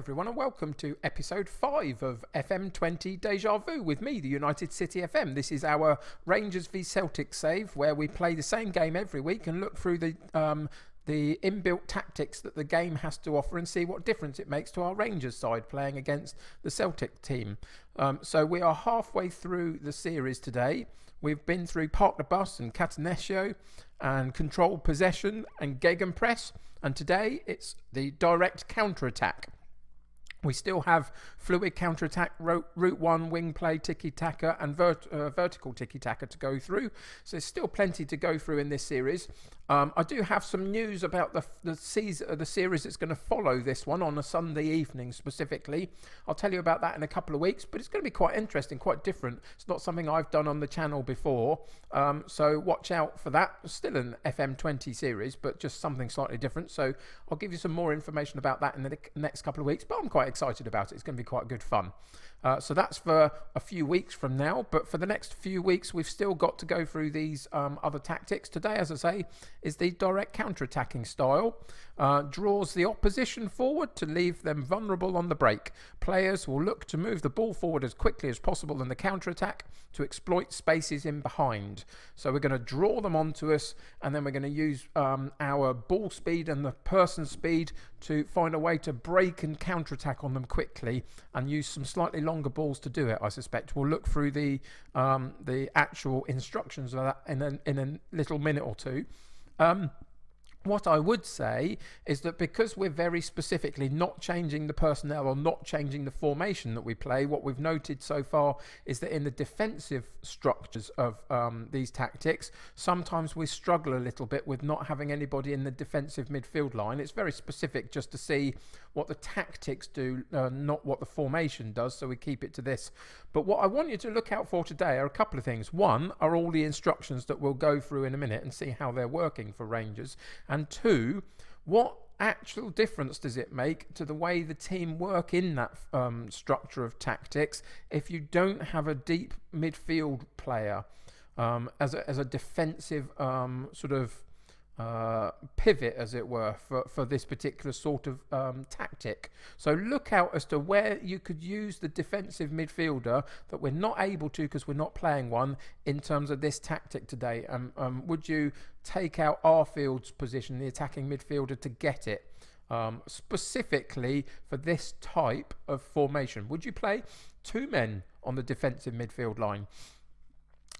everyone, and welcome to episode 5 of FM20 Deja Vu with me, the United City FM. This is our Rangers v Celtic save, where we play the same game every week and look through the inbuilt tactics that the game has to offer and see what difference it makes to our Rangers side playing against the Celtic team. So we are halfway through the series today. We've been through Park the Bus and Catenaccio and controlled possession and gegenpress, and today it's the direct counter-attack. We still have fluid counter-attack, route 1, wing play, tiki-taka and vertical tiki-taka to go through. So there's still plenty to go through in this series. I do have some news about the series that's going to follow this one on a Sunday evening specifically. I'll tell you about that in a couple of weeks, but it's going to be quite interesting, quite different. It's not something I've done on the channel before, so watch out for that. Still an FM20 series, but just something slightly different. So I'll give you some more information about that in the next couple of weeks, but I'm quite excited about it. It's going to be quite good fun. So that's for a few weeks from now, but for the next few weeks we've still got to go through these other tactics. Today, as I say, is the direct counter-attacking style. Draws the opposition forward to leave them vulnerable on the break. Players will look to move the ball forward as quickly as possible in the counter-attack to exploit spaces in behind. So we're going to draw them onto us, and then we're going to use our ball speed and the person speed to find a way to break and counter-attack on them quickly, and use some slightly longer balls to do it, I suspect. We'll look through the actual instructions of that in a little minute or two. What I would say is that because we're very specifically not changing the personnel or not changing the formation that we play, what we've noted so far is that in the defensive structures of these tactics, sometimes we struggle a little bit with not having anybody in the defensive midfield line. It's very specific just to see what the tactics do, not what the formation does, so we keep it to this. But what I want you to look out for today are a couple of things. One are all the instructions that we'll go through in a minute and see how they're working for Rangers. And two, what actual difference does it make to the way the team work in that structure of tactics if you don't have a deep midfield player as a defensive sort of pivot, as it were, for this particular sort of tactic. So look out as to where you could use the defensive midfielder that we're not able to because we're not playing one in terms of this tactic today. Would you take out Arfield's position, the attacking midfielder, to get it? Specifically for this type of formation, would you play two men on the defensive midfield line?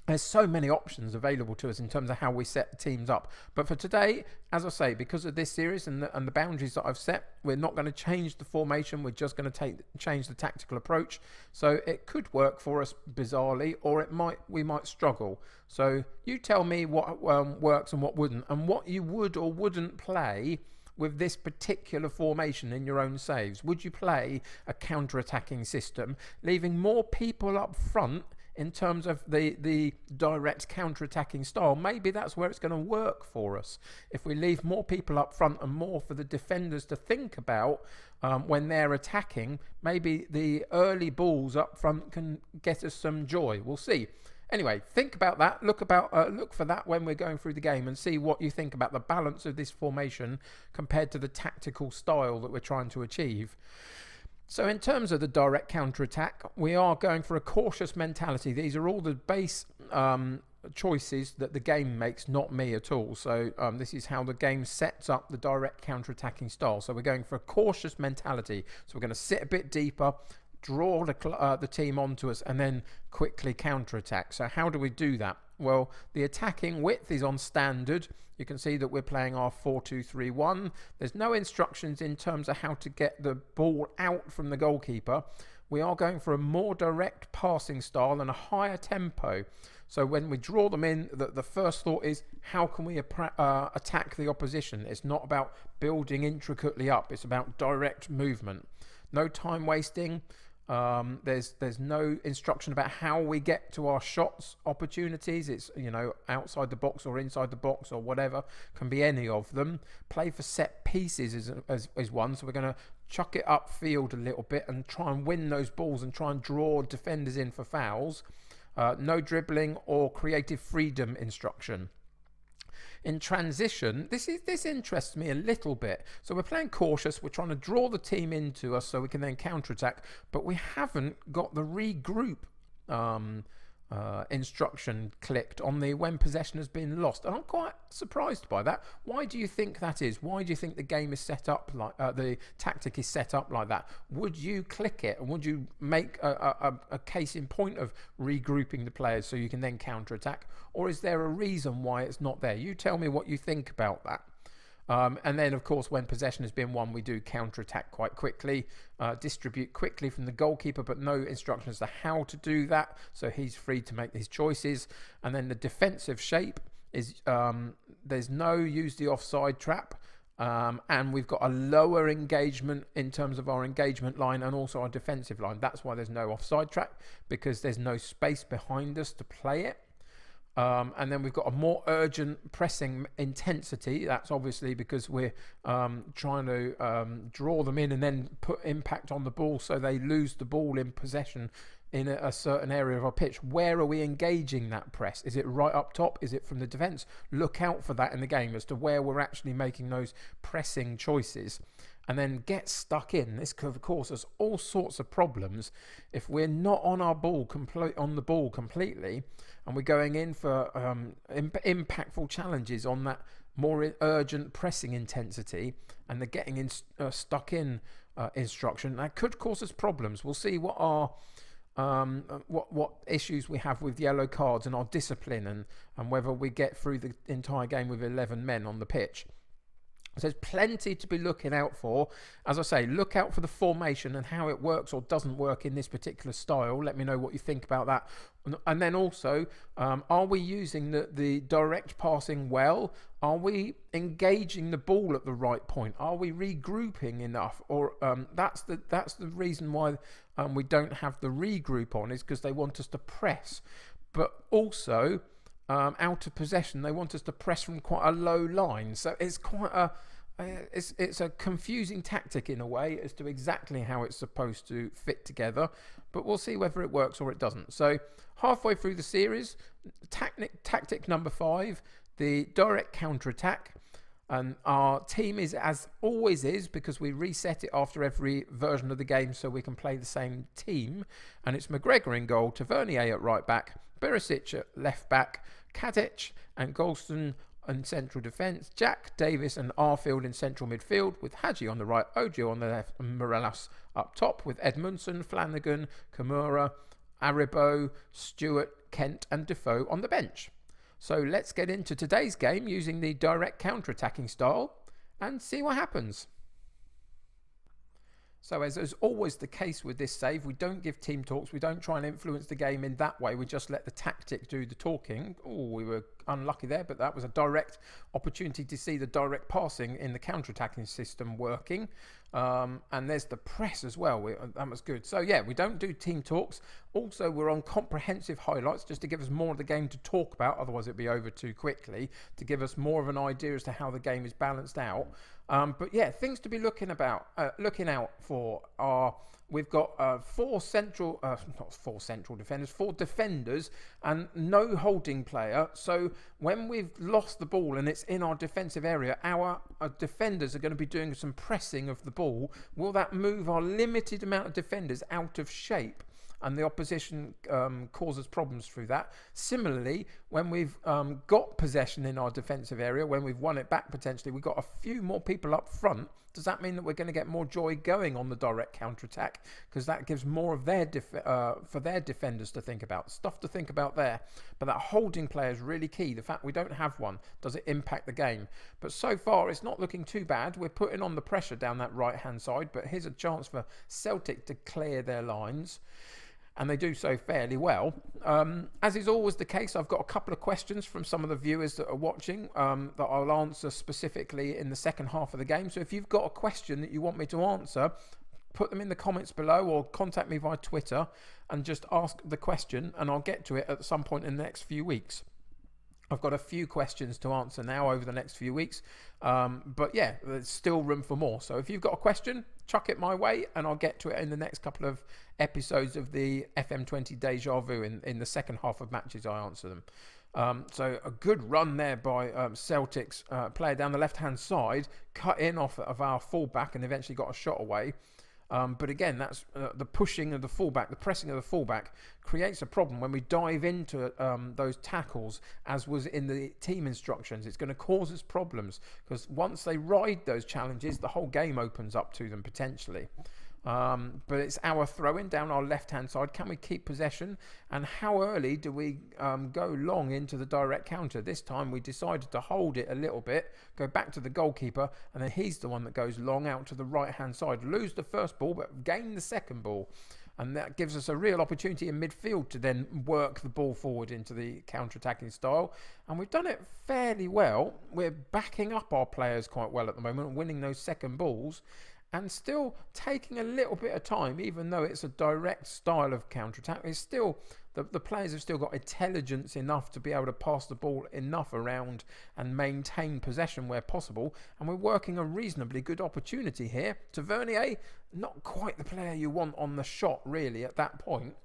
There's so many options available to us in terms of how we set teams up. But for today, as I say, because of this series and the boundaries that I've set, we're not going to change the formation. We're just going to change the tactical approach. So it could work for us bizarrely, or we might struggle. So you tell me what works and what wouldn't, and what you would or wouldn't play with this particular formation in your own saves. Would you play a counter-attacking system, leaving more people up front in terms of the direct counter-attacking style? Maybe that's where it's going to work for us. If we leave more people up front and more for the defenders to think about when they're attacking, maybe the early balls up front can get us some joy. We'll see. Anyway, think about that. Look for that when we're going through the game and see what you think about the balance of this formation compared to the tactical style that we're trying to achieve. So in terms of the direct counter-attack, we are going for a cautious mentality. These are all the base choices that the game makes, not me at all. So this is how the game sets up the direct counter-attacking style. So we're going for a cautious mentality. So we're going to sit a bit deeper, draw the team onto us, and then quickly counter-attack. So how do we do that? Well, the attacking width is on standard. You can see that we're playing our 4-2-3-1. There's no instructions in terms of how to get the ball out from the goalkeeper. We are going for a more direct passing style and a higher tempo. So when we draw them in, the first thought is, how can we attack the opposition? It's not about building intricately up. It's about direct movement. No time wasting. There's no instruction about how we get to our shots opportunities. It's, outside the box or inside the box or whatever. Can be any of them. Play for set pieces is one. So we're going to chuck it upfield a little bit and try and win those balls and try and draw defenders in for fouls. No dribbling or creative freedom instruction. in transition, this interests me a little bit. So we're playing cautious. We're trying to draw the team into us so we can then counterattack. But we haven't got the regroup instruction clicked on the when possession has been lost, and I'm quite surprised by that. Why do you think that is? Why do you think the game is set up like the tactic is set up like that? Would you click it, and would you make a case in point of regrouping the players so you can then counter attack, or is there a reason why it's not there? You tell me what you think about that. And then, of course, when possession has been won, we do counter-attack quite quickly, distribute quickly from the goalkeeper, but no instruction as to how to do that, so he's free to make his choices. And then the defensive shape is there's no use the offside trap, and we've got a lower engagement in terms of our engagement line and also our defensive line. That's why there's no offside trap, because there's no space behind us to play it. And then we've got a more urgent pressing intensity. That's obviously because we're trying to draw them in and then put impact on the ball so they lose the ball in possession in a certain area of our pitch. Where are we engaging that press? Is it right up top? Is it from the defence? Look out for that in the game as to where we're actually making those pressing choices. And then get stuck in. This could cause us all sorts of problems if we're not on our ball on the ball completely, and we're going in for impactful challenges on that more urgent pressing intensity, and the getting in stuck in instruction. That could cause us problems. We'll see what our what issues we have with yellow cards and our discipline, and whether we get through the entire game with 11 men on the pitch. So there's plenty to be looking out for. As I say, look out for the formation and how it works or doesn't work in this particular style. Let me know what you think about that. And then also, are we using the direct passing well? Are we engaging the ball at the right point? Are we regrouping enough? Or that's the reason why we don't have the regroup on, is because they want us to press. But also, out of possession, they want us to press from quite a low line, so it's quite it's a confusing tactic in a way as to exactly how it's supposed to fit together, but we'll see whether it works or it doesn't. So halfway through the series, tactic number 5, the direct counter-attack, and our team is as always is, because we reset it after every version of the game so we can play the same team, and it's McGregor in goal, Tavernier at right back, Berisic at left back, Kadec and Golston in central defence, Jack, Davis and Arfield in central midfield, with Hadji on the right, Ojo on the left, and Morelos up top, with Edmundson, Flanagan, Kimura, Aribo, Stewart, Kent and Defoe on the bench. So let's get into today's game using the direct counter-attacking style and see what happens. So as is always the case with this save, we don't give team talks. We don't try and influence the game in that way. We just let the tactic do the talking. Oh, we were unlucky there, but that was a direct opportunity to see the direct passing in the counter-attacking system working. And there's the press as well. That was good. So yeah, we don't do team talks. Also, we're on comprehensive highlights just to give us more of the game to talk about. Otherwise, it'd be over too quickly, to give us more of an idea as to how the game is balanced out. But yeah, things to be looking out for are, we've got 4 defenders and no holding player. So when we've lost the ball and it's in our defensive area, our defenders are going to be doing some pressing of the ball. Will that move our limited amount of defenders out of shape? And the opposition causes problems through that. Similarly, when we've got possession in our defensive area, when we've won it back potentially, we've got a few more people up front. Does that mean that we're going to get more joy going on the direct counter-attack? Because that gives more of their for their defenders to think about. Stuff to think about there. But that holding player is really key. The fact we don't have one, does it impact the game? But so far, it's not looking too bad. We're putting on the pressure down that right-hand side. But here's a chance for Celtic to clear their lines. And they do so fairly well. As is always the case, I've got a couple of questions from some of the viewers that are watching that I'll answer specifically in the second half of the game. So if you've got a question that you want me to answer, put them in the comments below or contact me via Twitter and just ask the question, and I'll get to it at some point in the next few weeks. I've got a few questions to answer now over the next few weeks. But yeah, there's still room for more. So if you've got a question, chuck it my way and I'll get to it in the next couple of episodes of the FM20 Deja Vu in the second half of matches I answer them. So a good run there by Celtic's player down the left-hand side, cut in off of our fullback and eventually got a shot away. But again, that's the pushing of the fullback, the pressing of the fullback creates a problem when we dive into those tackles, as was in the team instructions. It's going to cause us problems because once they ride those challenges, the whole game opens up to them potentially. But it's our throw-in down our left-hand side. Can we keep possession? And how early do we go long into the direct counter? This time we decided to hold it a little bit, go back to the goalkeeper, and then he's the one that goes long out to the right-hand side. Lose the first ball, but gain the second ball. And that gives us a real opportunity in midfield to then work the ball forward into the counter-attacking style. And we've done it fairly well. We're backing up our players quite well at the moment, winning those second balls. And still taking a little bit of time, even though it's a direct style of counter-attack, it's still, the players have still got intelligence enough to be able to pass the ball enough around and maintain possession where possible. And we're working a reasonably good opportunity here. Tavernier, not quite the player you want on the shot really at that point,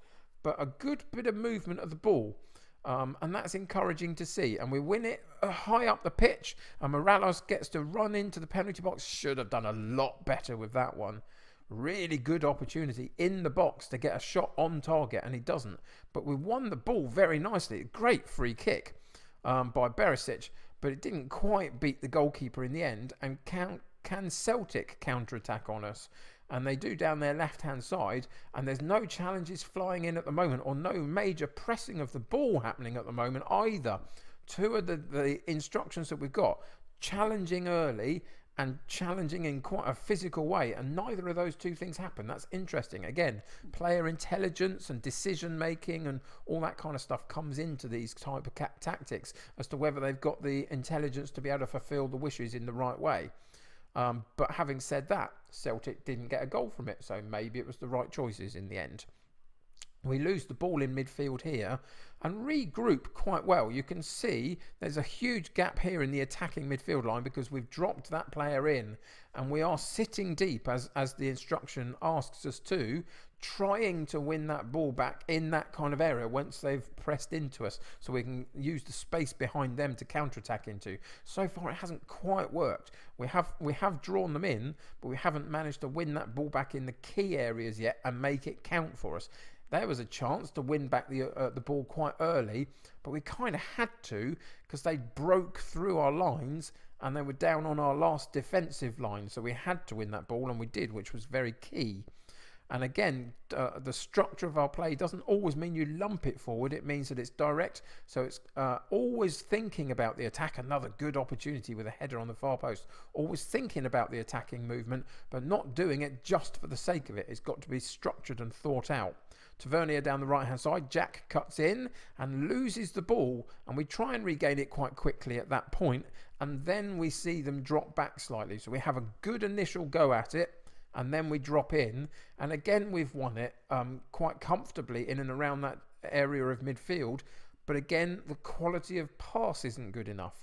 but a good bit of movement of the ball. And that's encouraging to see. And we win it high up the pitch. And Morales gets to run into the penalty box. Should have done a lot better with that one. Really good opportunity in the box to get a shot on target, and he doesn't. But we won the ball very nicely. Great free kick by Berisic, but it didn't quite beat the goalkeeper in the end. And can Celtic counter-attack on us? And they do down their left-hand side, and there's no challenges flying in at the moment, or no major pressing of the ball happening at the moment either. Two of the instructions that we've got, challenging early and challenging in quite a physical way, and neither of those two things happen. That's interesting. Again, player intelligence and decision-making and all that kind of stuff comes into these type of tactics as to whether they've got the intelligence to be able to fulfill the wishes in the right way. But having said that, Celtic didn't get a goal from it, so maybe it was the right choices in the end. We lose the ball in midfield here and regroup quite well. You can see there's a huge gap here in the attacking midfield line because we've dropped that player in and we are sitting deep as the instruction asks us to, trying to win that ball back in that kind of area once they've pressed into us so we can use the space behind them to counter-attack into. So far it hasn't quite worked. We have drawn them in, but we haven't managed to win that ball back in the key areas yet and make it count for us. There was a chance to win back the ball quite early, but we kind of had to because they broke through our lines and they were down on our last defensive line. So we had to win that ball, and we did, which was very key. And again, the structure of our play doesn't always mean you lump it forward. It means that it's direct. So it's always thinking about the attack. Another good opportunity with a header on the far post. Always thinking about the attacking movement, but not doing it just for the sake of it. It's got to be structured and thought out. Tavernier down the right-hand side. Jack cuts in and loses the ball. And we try and regain it quite quickly at that point. And then we see them drop back slightly. So we have a good initial go at it. And then we drop in, and again we've won it quite comfortably in and around that area of midfield, but again the quality of pass isn't good enough.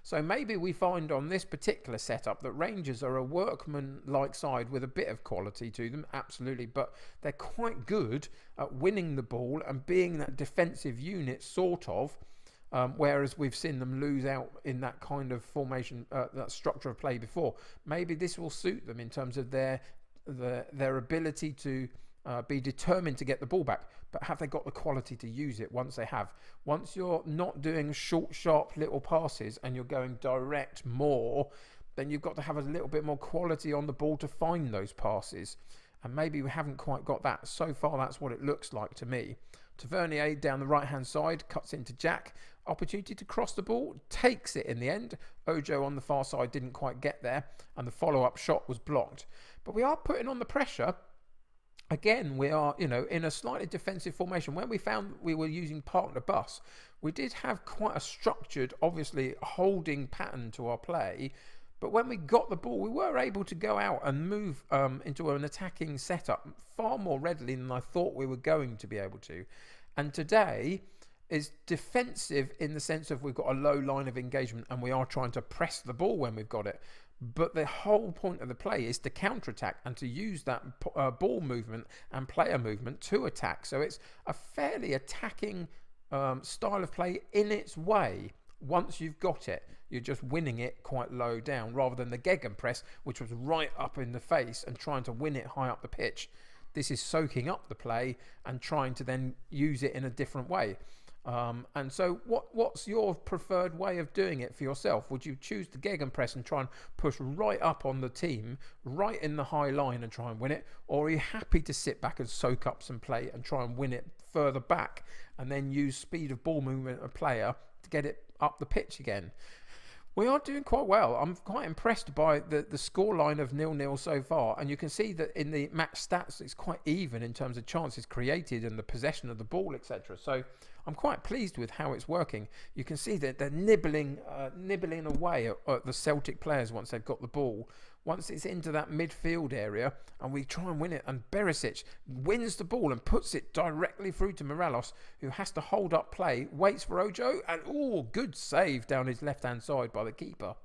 So maybe we find on this particular setup that Rangers are a workman-like side with a bit of quality to them, absolutely, but they're quite good at winning the ball and being that defensive unit sort of, whereas we've seen them lose out in that kind of formation, that structure of play before. Maybe this will suit them in terms of their ability to be determined to get the ball back. But have they got the quality to use it once they have? Once you're not doing short, sharp little passes and you're going direct more, then you've got to have a little bit more quality on the ball to find those passes. And maybe we haven't quite got that. So far, that's what it looks like to me. Tavernier down the right-hand side, cuts into Jack. Opportunity to cross the ball, takes it in the end. Ojo on the far side didn't quite get there, and the follow-up shot was blocked. But we are putting on the pressure. Again, we are, in a slightly defensive formation. When we found we were using partner bus, we did have quite a structured, obviously, holding pattern to our play. But when we got the ball, we were able to go out and move into an attacking setup far more readily than I thought we were going to be able to. And today is defensive in the sense of we've got a low line of engagement and we are trying to press the ball when we've got it. But the whole point of the play is to counter-attack and to use that ball movement and player movement to attack. So it's a fairly attacking style of play in its way. Once you've got it, you're just winning it quite low down, rather than the gegenpress, which was right up in the face and trying to win it high up the pitch. This is soaking up the play and trying to then use it in a different way. And so what's your preferred way of doing it for yourself? Would you choose the gegenpress and try and push right up on the team, right in the high line, and try and win it? Or are you happy to sit back and soak up some play and try and win it further back, and then use speed of ball movement of a player to get it up the pitch again? We are doing quite well. I'm quite impressed by the scoreline of 0-0 so far. And you can see that in the match stats, it's quite even in terms of chances created and the possession of the ball, etc. So I'm quite pleased with how it's working. You can see that they're nibbling away at the Celtic players once they've got the ball. Once it's into that midfield area and we try and win it, and Berisic wins the ball and puts it directly through to Morelos, who has to hold up play, waits for Ojo, and good save down his left-hand side by the keeper.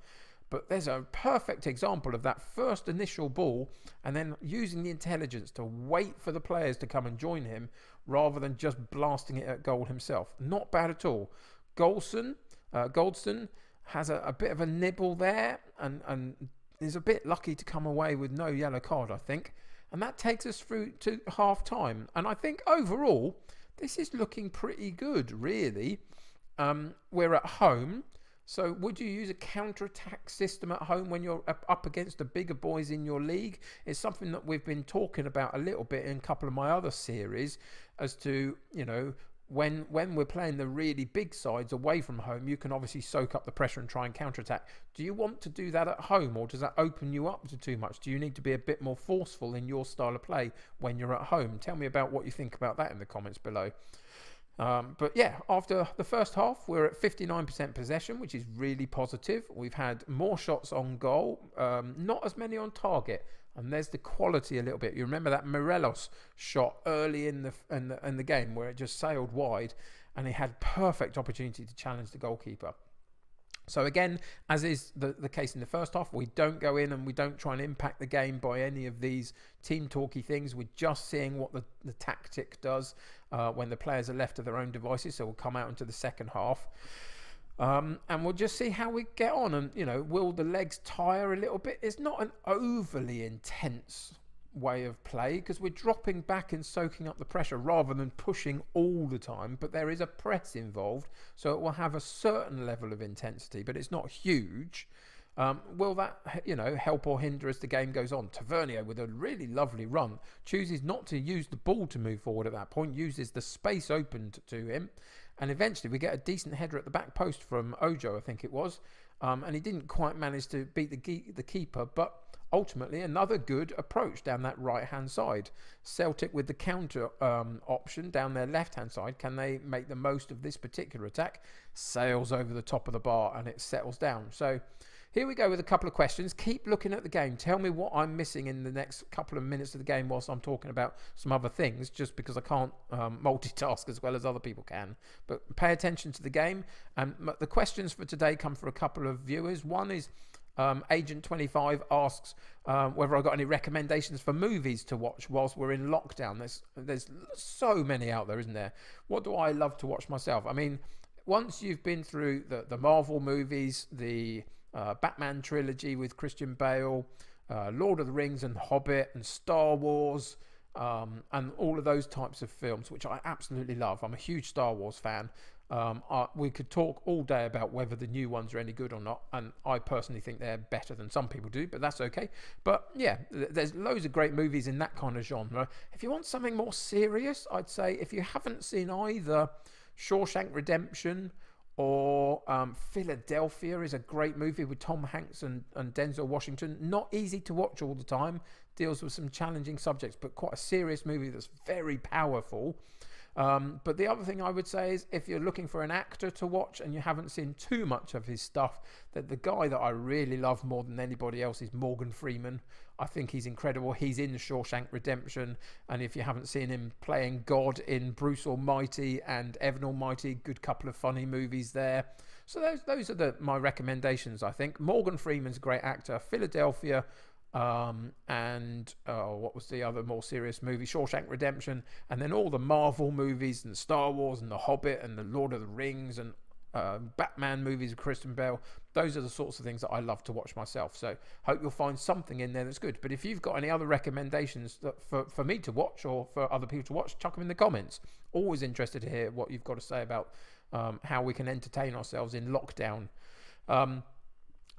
But there's a perfect example of that first initial ball, and then using the intelligence to wait for the players to come and join him rather than just blasting it at goal himself. Not bad at all. Goldson has a bit of a nibble there, and is a bit lucky to come away with no yellow card, I think. And that takes us through to half time. And I think overall, this is looking pretty good, really. We're at home. So would you use a counter-attack system at home when you're up against the bigger boys in your league? It's something that we've been talking about a little bit in a couple of my other series as to, when we're playing the really big sides away from home, you can obviously soak up the pressure and try and counter-attack. Do you want to do that at home, or does that open you up to too much? Do you need to be a bit more forceful in your style of play when you're at home? Tell me about what you think about that in the comments below. But yeah, after the first half, we're at 59% possession, which is really positive. We've had more shots on goal, not as many on target. And there's the quality a little bit. You remember that Morelos shot early in the game where it just sailed wide, and he had perfect opportunity to challenge the goalkeeper. So again, as is the case in the first half, we don't go in and we don't try and impact the game by any of these team talky things. We're just seeing what the tactic does when the players are left to their own devices. So we'll come out into the second half. And we'll just see how we get on. And, will the legs tire a little bit? It's not an overly intense way of play because we're dropping back and soaking up the pressure rather than pushing all the time. But there is a press involved, so it will have a certain level of intensity, but it's not huge. Will that, help or hinder as the game goes on? Tavernier, with a really lovely run, chooses not to use the ball to move forward at that point, uses the space opened to him. And eventually we get a decent header at the back post from Ojo, I think it was. And he didn't quite manage to beat the keeper, but ultimately another good approach down that right-hand side. Celtic with the counter option down their left-hand side. Can they make the most of this particular attack? Sails over the top of the bar and it settles down. So here we go with a couple of questions. Keep looking at the game. Tell me what I'm missing in the next couple of minutes of the game whilst I'm talking about some other things, just because I can't multitask as well as other people can. But pay attention to the game. And the questions for today come from a couple of viewers. One is Agent 25 asks whether I've got any recommendations for movies to watch whilst we're in lockdown. There's so many out there, isn't there? What do I love to watch myself? I mean, once you've been through the Marvel movies, the Batman trilogy with Christian Bale, Lord of the Rings and Hobbit and Star Wars, and all of those types of films, which I absolutely love. I'm a huge Star Wars fan. We could talk all day about whether the new ones are any good or not, and I personally think they're better than some people do, but that's okay. But yeah, there's loads of great movies in that kind of genre. If you want something more serious, I'd say if you haven't seen either Shawshank Redemption or Philadelphia, is a great movie with Tom Hanks and Denzel Washington. Not easy to watch all the time, deals with some challenging subjects, but quite a serious movie that's very powerful. But the other thing I would say is if you're looking for an actor to watch and you haven't seen too much of his stuff, that the guy that I really love more than anybody else is Morgan Freeman. I think he's incredible. He's in Shawshank Redemption, and if you haven't seen him playing God in Bruce Almighty and Evan Almighty, good couple of funny movies there. So those are my recommendations, I think. Morgan Freeman's a great actor. Philadelphia, and what was the other more serious movie? Shawshank Redemption, and then all the Marvel movies and Star Wars and The Hobbit and the Lord of the Rings and Batman movies with Kristen Bell. Those are the sorts of things that I love to watch myself. So hope you'll find something in there that's good. But if you've got any other recommendations for me to watch or for other people to watch, chuck them in the comments. Always interested to hear what you've got to say about how we can entertain ourselves in lockdown.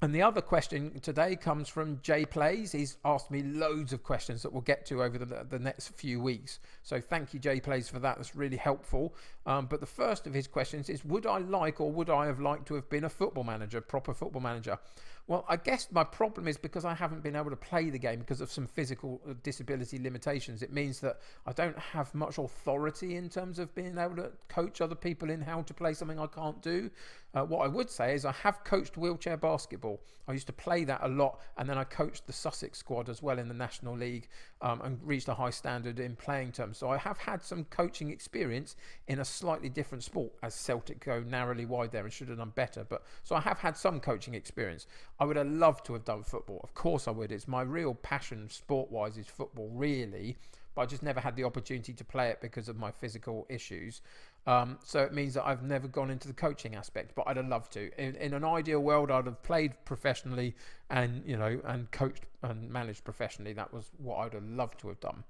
And the other question today comes from Jay Plays. He's asked me loads of questions that we'll get to over the next few weeks. So thank you, Jay Plays, for that. That's really helpful. But the first of his questions is, would I have liked to have been a football manager, proper football manager? Well, I guess my problem is because I haven't been able to play the game because of some physical disability limitations. It means that I don't have much authority in terms of being able to coach other people in how to play something I can't do. What I would say is I have coached wheelchair basketball. I used to play that a lot, and then I coached the Sussex squad as well in the National League and reached a high standard in playing terms. So I have had some coaching experience in a slightly different sport, as Celtic go narrowly wide there and should have done better. So I have had some coaching experience. I would have loved to have done football. Of course I would. It's my real passion sport-wise is football, really. But I just never had the opportunity to play it because of my physical issues. So it means that I've never gone into the coaching aspect, but I'd have loved to. In an ideal world, I'd have played professionally and coached and managed professionally. That was what I'd have loved to have done.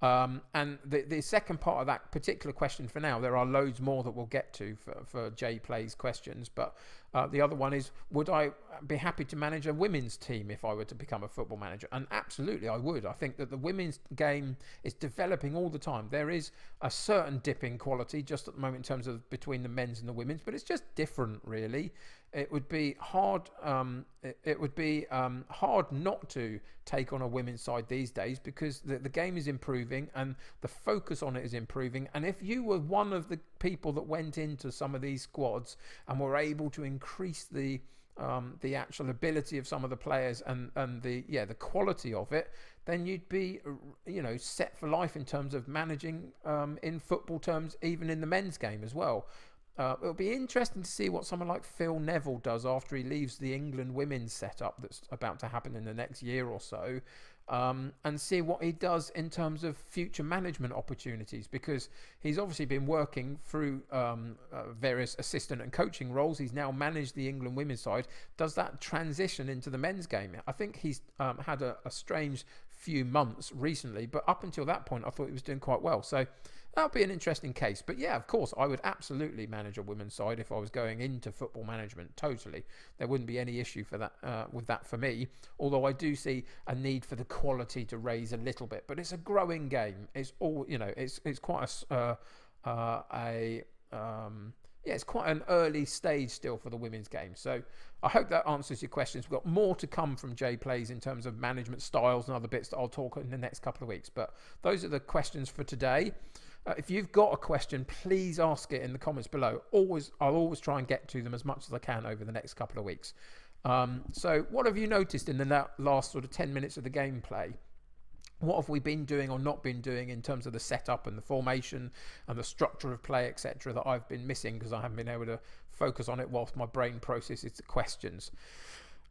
And the second part of that particular question for now, there are loads more that we'll get to for Jay Plays questions, but the other one is, would I be happy to manage a women's team if I were to become a football manager? And absolutely I would. I think that the women's game is developing all the time. There is a certain dip in quality just at the moment in terms of between the men's and the women's, but it's just different, really. It would be hard. It would be hard not to take on a women's side these days because the game is improving and the focus on it is improving. And if you were one of the people that went into some of these squads and were able to increase the actual ability of some of the players and the quality of it, then you'd be set for life in terms of managing in football terms, even in the men's game as well. It'll be interesting to see what someone like Phil Neville does after he leaves the England women's setup that's about to happen in the next year or so, and see what he does in terms of future management opportunities, because he's obviously been working through various assistant and coaching roles. He's now managed the England women's side. Does that transition into the men's game? I think he's had a strange few months recently, but up until that point I thought he was doing quite well. So that'll be an interesting case. But yeah, of course, I would absolutely manage a women's side if I was going into football management. Totally. There wouldn't be any issue for that with that for me. Although I do see a need for the quality to raise a little bit. But it's a growing game. It's all, it's quite it's quite an early stage still for the women's game. So I hope that answers your questions. We've got more to come from Jay Plays in terms of management styles and other bits that I'll talk in the next couple of weeks. But those are the questions for today. If you've got a question, please ask it in the comments below. I'll always try and get to them as much as I can over the next couple of weeks. So what have you noticed in the last sort of 10 minutes of the gameplay? What have we been doing or not been doing in terms of the setup and the formation and the structure of play, etc., that I've been missing because I haven't been able to focus on it whilst my brain processes the questions?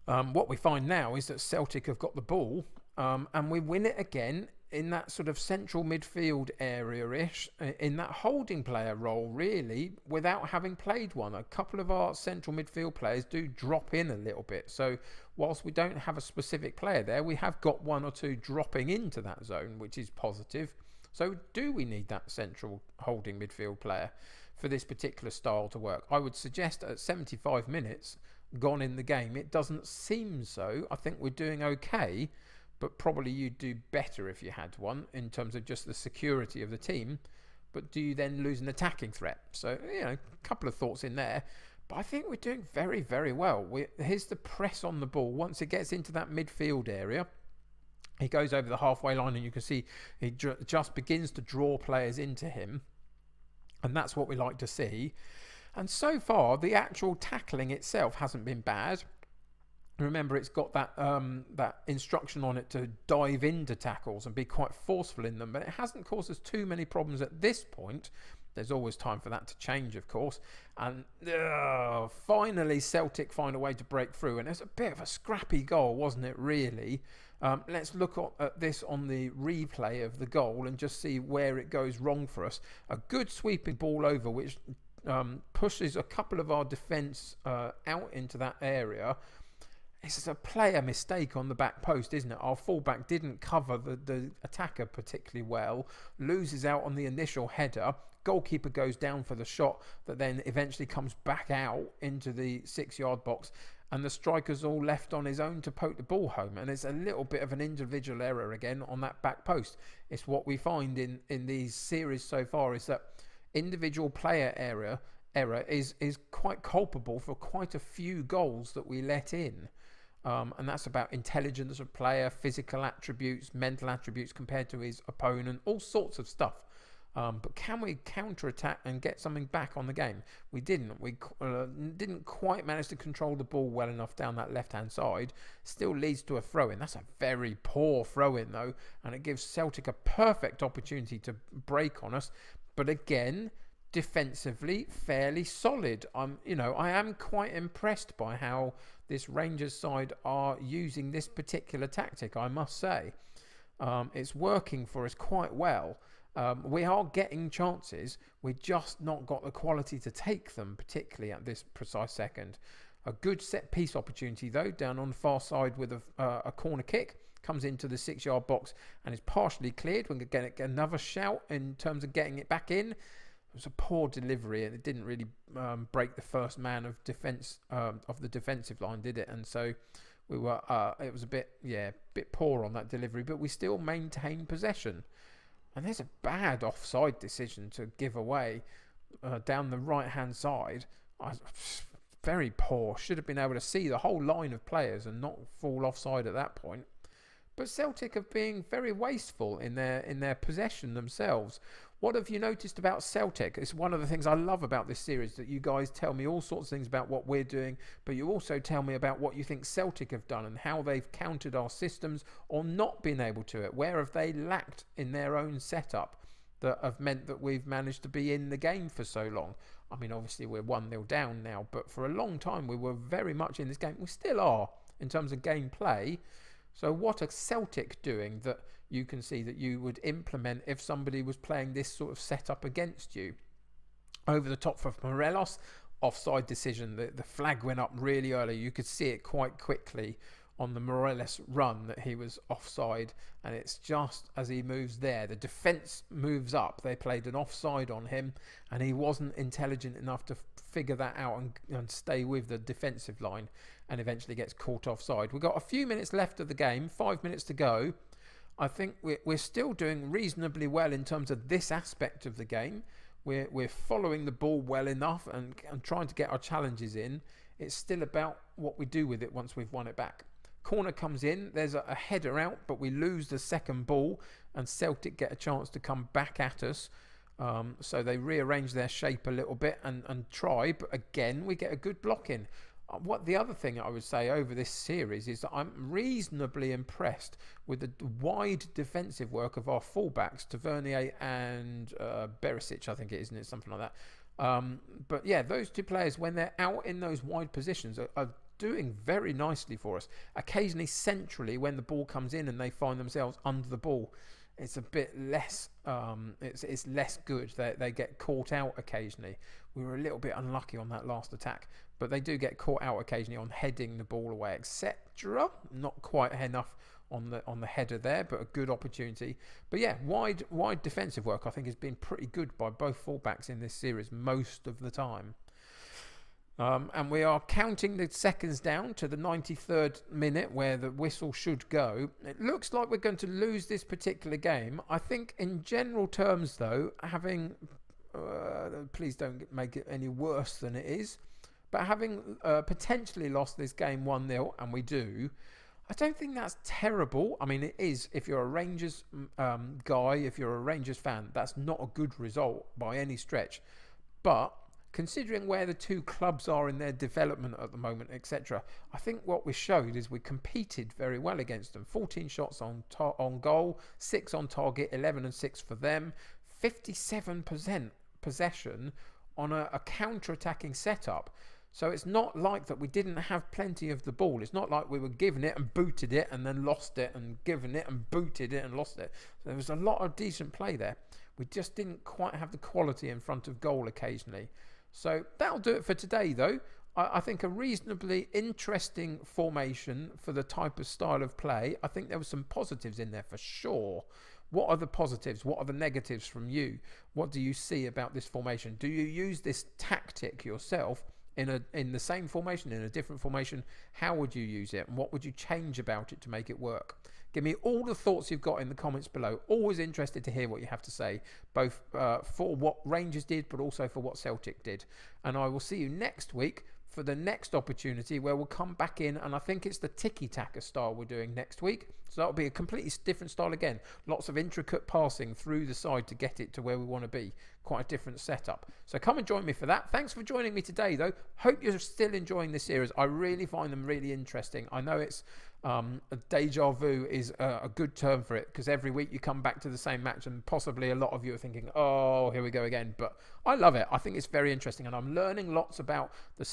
What we find now is that Celtic have got the ball and we win it again in that sort of central midfield area-ish, in that holding player role, really, without having played one. A couple of our central midfield players do drop in a little bit. So whilst we don't have a specific player there, we have got one or two dropping into that zone, which is positive. So do we need that central holding midfield player for this particular style to work? I would suggest at 75 minutes gone in the game, it doesn't seem so. I think we're doing okay, but probably you'd do better if you had one in terms of just the security of the team. But do you then lose an attacking threat? So, a couple of thoughts in there. But I think we're doing very, very well. Here's the press on the ball. Once it gets into that midfield area, he goes over the halfway line and you can see he just begins to draw players into him. And that's what we like to see. And so far, the actual tackling itself hasn't been bad. Remember, it's got that instruction on it to dive into tackles and be quite forceful in them, but it hasn't caused us too many problems at this point. There's always time for that to change, of course. And finally, Celtic find a way to break through. And it's a bit of a scrappy goal, wasn't it, really? Let's look at this on the replay of the goal and just see where it goes wrong for us. A good sweeping ball over, which pushes a couple of our defence out into that area. It's a player mistake on the back post, isn't it? Our fullback didn't cover the attacker particularly well, loses out on the initial header. Goalkeeper goes down for the shot that then eventually comes back out into the 6-yard box, and the striker's all left on his own to poke the ball home. And it's a little bit of an individual error again on that back post. It's what we find in these series so far, is that individual player error is quite culpable for quite a few goals that we let in. And that's about intelligence of player, physical attributes, mental attributes compared to his opponent, all sorts of stuff. But can we counter-attack and get something back on the game? We didn't. We didn't quite manage to control the ball well enough down that left-hand side. Still leads to a throw-in. That's a very poor throw-in, though, and it gives Celtic a perfect opportunity to break on us. But again, defensively, fairly solid. I am quite impressed by how this Rangers side are using this particular tactic, I must say. It's working for us quite well. We are getting chances. We've just not got the quality to take them, particularly at this precise second. A good set-piece opportunity, though, down on the far side with a corner kick. Comes into the 6-yard box and is partially cleared. We're going to get another shout in terms of getting it back in. It was a poor delivery, and it didn't really break the first man of defence of the defensive line, did it? And so we were. It was a bit poor on that delivery, but we still maintained possession. And there's a bad offside decision to give away down the right-hand side. Very poor. Should have been able to see the whole line of players and not fall offside at that point. But Celtic are being very wasteful in their possession themselves. What have you noticed about Celtic? It's one of the things I love about this series, that you guys tell me all sorts of things about what we're doing, but you also tell me about what you think Celtic have done and how they've countered our systems or not been able to it. Where have they lacked in their own setup that have meant that we've managed to be in the game for so long? I mean, obviously we're 1-0 down now, but for a long time we were very much in this game. We still are in terms of gameplay. So what are Celtic doing that you can see that you would implement if somebody was playing this sort of setup against you? Over the top for Morelos, offside decision. The flag went up really early. You could see it quite quickly on the Morelos run that he was offside, and it's just as he moves there, the defence moves up. They played an offside on him, and he wasn't intelligent enough to figure that out and stay with the defensive line, and eventually gets caught offside. We've got a few minutes left of the game, 5 minutes to go. I think we're still doing reasonably well in terms of this aspect of the game. We're following the ball well enough and trying to get our challenges in. It's still about what we do with it once we've won it back. Corner comes in, there's a header out, but we lose the second ball, and Celtic get a chance to come back at us. So they rearrange their shape a little bit and try, but again we get a good block in. What the other thing I would say over this series is that I'm reasonably impressed with the wide defensive work of our fullbacks, Tavernier and Berisic, I think it is, isn't it? Something like that. But yeah, those two players, when they're out in those wide positions, are doing very nicely for us. Occasionally centrally, when the ball comes in and they find themselves under the ball, it's a bit less, it's less good. They get caught out occasionally. We were a little bit unlucky on that last attack, but they do get caught out occasionally on heading the ball away, etc. Not quite enough on the header there, but a good opportunity. But yeah, wide defensive work I think has been pretty good by both fullbacks in this series most of the time. And we are counting the seconds down to the 93rd minute where the whistle should go. It looks like we're going to lose this particular game. I think in general terms, though, having... please don't make it any worse than it is. But having potentially lost this game 1-0, and we do, I don't think that's terrible. I mean, it is. If you're a Rangers guy, if you're a Rangers fan, that's not a good result by any stretch. But... considering where the two clubs are in their development at the moment, etc., I think what we showed is we competed very well against them. 14 shots on goal, 6 on target, 11 and 6 for them, 57% possession on a counter-attacking setup. So it's not like that we didn't have plenty of the ball. It's not like we were giving it and booted it and then lost it, and given it and booted it and lost it. So there was a lot of decent play there. We just didn't quite have the quality in front of goal occasionally. So that'll do it for today, though. I think a reasonably interesting formation for the type of style of play. I think there were some positives in there for sure. What are the positives? What are the negatives from you? What do you see about this formation? Do you use this tactic yourself in the same formation, in a different formation? How would you use it? And what would you change about it to make it work? Give me all the thoughts you've got in the comments below. Always interested to hear what you have to say, both for what Rangers did, but also for what Celtic did. And I will see you next week for the next opportunity, where we'll come back in, and I think it's the tiki-taka style we're doing next week. So that'll be a completely different style again. Lots of intricate passing through the side to get it to where we want to be. Quite a different setup. So come and join me for that. Thanks for joining me today, though. Hope you're still enjoying this series. I really find them really interesting. I know it's a deja vu is a good term for it, because every week you come back to the same match, and possibly a lot of you are thinking, oh, here we go again. But I love it. I think it's very interesting, and I'm learning lots about the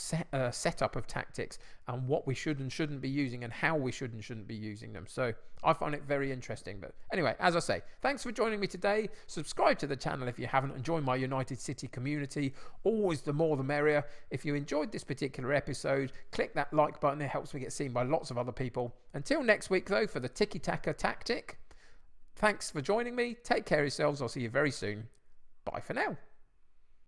setup of tactics and what we should and shouldn't be using, and how we should and shouldn't be using them. So I find it very interesting. But anyway, as I say, thanks for joining me today. Subscribe to the channel if you haven't, and join my United City community. Always the more the merrier. If you enjoyed this particular episode, click that like button. It helps me get seen by lots of other people. Until next week, though, for the tiki-taka tactic, thanks for joining me. Take care of yourselves. I'll see you very soon. Bye for now.